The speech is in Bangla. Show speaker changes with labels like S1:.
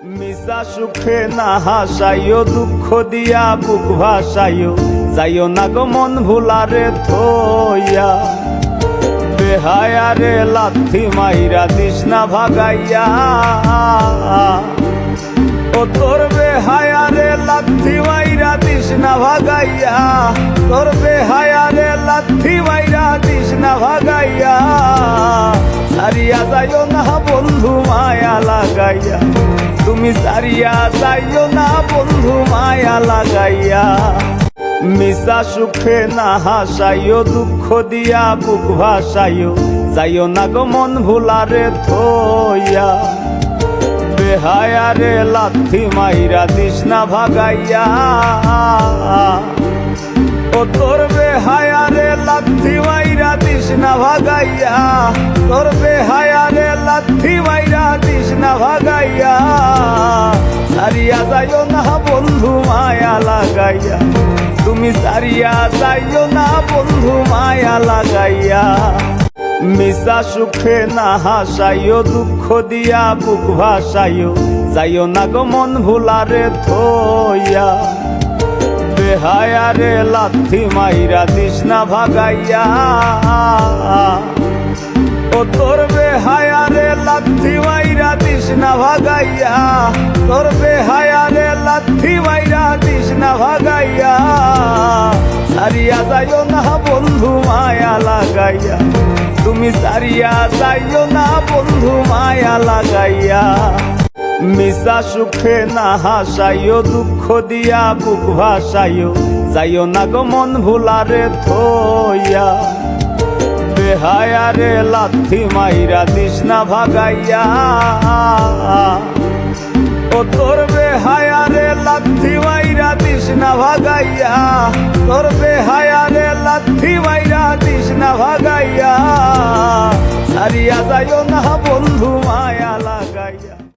S1: মিশা সুখে না হাসাইও, দুঃখ দিয়া বুক ভাসাইও, যাইও না গো মন ভুলারে থইয়া। বেহায়ারে লাথি মাইরা দিস না ভাগাইয়া, ও তোর বেহায়ারে লাথি মাইরা দিস না ভাগাইয়া, তোর বেহায়ারে লাথি মাইরা দিস না ভাগাইয়া। সারিয়া যাইও না বন্ধু মায়া লাগাইয়া, তুমি সারিয়া যাইও না বন্ধু মায়া লাগাইয়া। মিশা সুখে না হাসাইও, দুঃখ দিয়া বুক ভাসাইও, যাইও না গো মন ভুলারে থইয়া। বেহায়ারে লাথি মাইরা দিস না ভাগাইয়া, ও তোর বেহায়ারে লাথি মাইরা দিস না ভাগাইয়া, তোর বেহায়ারে লাথি মাইরা দিস না ভাগাইয়া। সারিয়া যাইও না বন্ধু মায়া লাগাইয়া, তুমি সারিয়া যাইও না বন্ধু মায়া লাগাইয়া। মিশা সুখে না হাসাইও, দুঃখ দিয়া বুক ভাসাইও, যাইও না গো মন ভুলারে থইয়া। বেহায়ারে লাথি মাইরা দিস না ভাগাইয়া, ও তোর বেহায়ারে লাথি মাইরা দিস না ভাগাইয়া, তোর বেহায়ারে লাথি মাইরা দিস না ভাগাইয়া। সারিয়া যাইও না বন্ধু মায়া লাগাইয়া, তুমি সারিয়া যাইও না বন্ধু মায়া লাগাইয়া। মিশা সুখে না হাসাইও, দুঃখ দিয়া বুক ভাসাইও, যাইও না গো মন ভুলারে থইয়া। বেহায়ারে লাথি মাইরা দিস না ভাগাইয়া, ও তোর বেহায়ারে লাথি মাইরা দিস না ভাগাইয়া, তোর বেহায়ারে লাথি মাইরা দিস না ভাগাইয়া। সারিয়া যাইও না